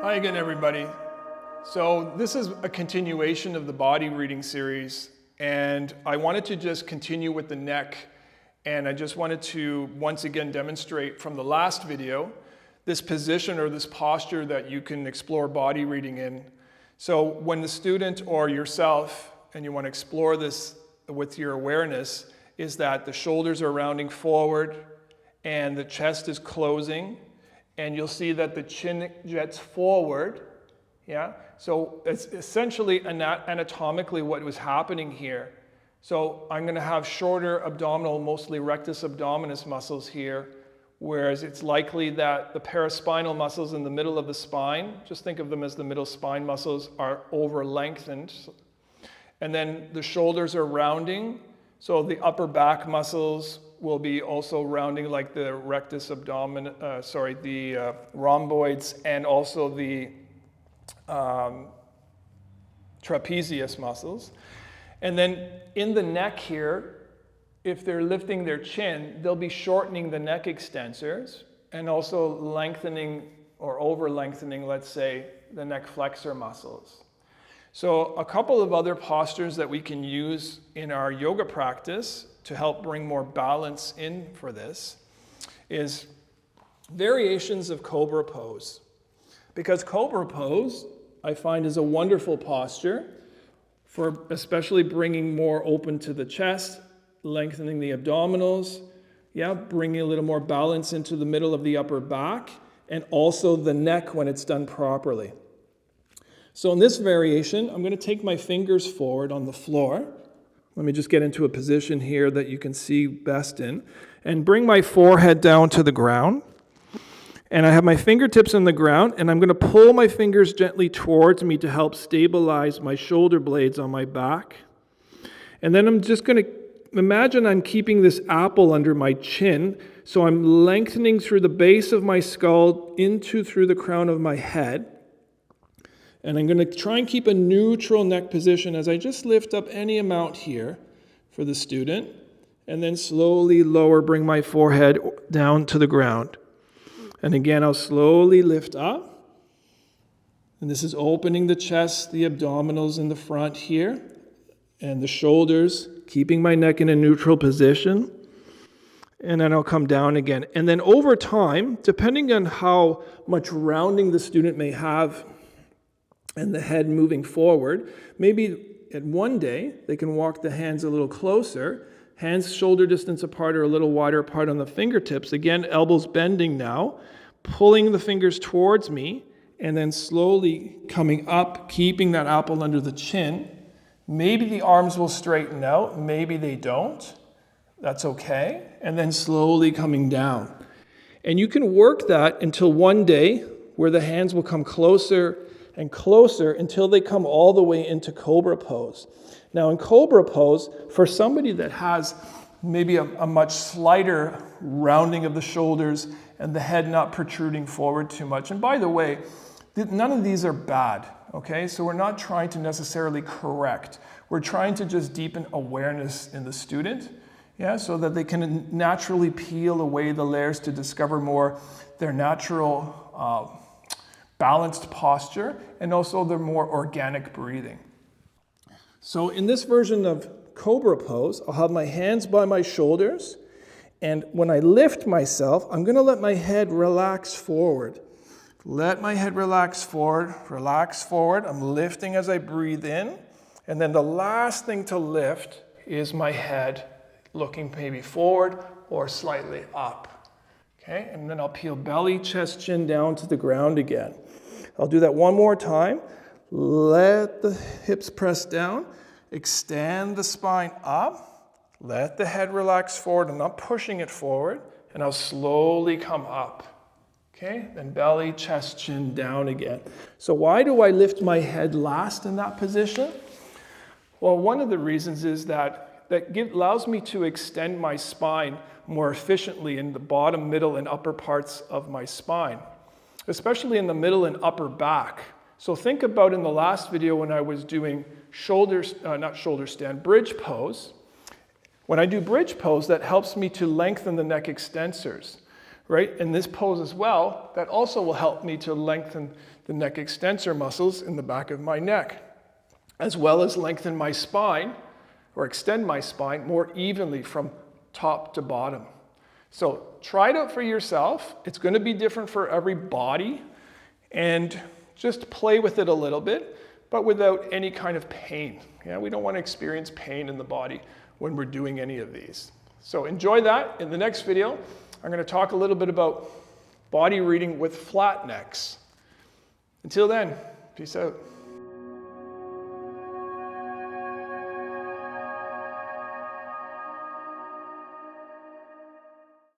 Hi again, everybody. So this is a continuation of the body reading series, and I wanted to just continue with the neck, and I just wanted to once again demonstrate from the last video this position or this posture that you can explore body reading in. So when the student or yourself, and you want to explore this with your awareness, is that the shoulders are rounding forward and the chest is closing, and you'll see that the chin jets forward. Yeah, so it's essentially anatomically what was happening here. So I'm going to have shorter abdominal, mostly rectus abdominis muscles here, whereas it's likely that the paraspinal muscles in the middle of the spine, just think of them as the middle spine muscles, are over lengthened. And then the shoulders are rounding, so the upper back muscles will be also rounding, like the rectus abdominis, the rhomboids, and also the trapezius muscles. And then in the neck here, if they're lifting their chin, they'll be shortening the neck extensors and also lengthening or over lengthening, let's say, the neck flexor muscles. So a couple of other postures that we can use in our yoga practice to help bring more balance in for this is variations of Cobra Pose. Because Cobra Pose, I find, is a wonderful posture for especially bringing more open to the chest, lengthening the abdominals, bringing a little more balance into the middle of the upper back, and also the neck when it's done properly. So in this variation, I'm going to take my fingers forward on the floor. Let me just get into a position here that you can see best in, and bring my forehead down to the ground. And I have my fingertips on the ground, and I'm going to pull my fingers gently towards me to help stabilize my shoulder blades on my back. And then I'm just going to imagine I'm keeping this apple under my chin, so I'm lengthening through the base of my skull through the crown of my head. And I'm going to try and keep a neutral neck position as I just lift up any amount here for the student, and then slowly lower, bring my forehead down to the ground. And again, I'll slowly lift up. And this is opening the chest, the abdominals in the front here, and the shoulders, keeping my neck in a neutral position. And then I'll come down again. And then over time, depending on how much rounding the student may have and the head moving forward, maybe at one day they can walk the hands a little closer, hands shoulder distance apart or a little wider apart on the fingertips. Again, elbows bending now, pulling the fingers towards me, and then slowly coming up, keeping that apple under the chin. Maybe the arms will straighten out, maybe they don't. That's okay. And then slowly coming down. And you can work that until one day where the hands will come closer and closer until they come all the way into Cobra Pose. Now in Cobra Pose, for somebody that has maybe a much slighter rounding of the shoulders and the head not protruding forward too much, and by the way, none of these are bad, okay? So we're not trying to necessarily correct. We're trying to just deepen awareness in the student, so that they can naturally peel away the layers to discover more their natural balanced posture, and also their more organic breathing. So in this version of Cobra Pose, I'll have my hands by my shoulders, and when I lift myself, I'm going to let my head relax forward. Let my head relax forward. I'm lifting as I breathe in, and then the last thing to lift is my head looking maybe forward or slightly up. Okay, and then I'll peel belly, chest, chin down to the ground again. I'll do that one more time. Let the hips press down. Extend the spine up. Let the head relax forward. I'm not pushing it forward. And I'll slowly come up. Okay, then belly, chest, chin down again. So why do I lift my head last in that position? Well, one of the reasons is that allows me to extend my spine more efficiently in the bottom, middle, and upper parts of my spine, especially in the middle and upper back. So think about in the last video when I was doing bridge pose. When I do bridge pose, that helps me to lengthen the neck extensors. right? In this pose as well, that also will help me to lengthen the neck extensor muscles in the back of my neck, as well as lengthen my spine or extend my spine more evenly from top to bottom. So try it out for yourself. It's going to be different for every body, and just play with it a little bit, but without any kind of pain. Yeah, we don't want to experience pain in the body when we're doing any of these. So enjoy that. In the next video, I'm going to talk a little bit about body reading with flat necks. Until then, peace out.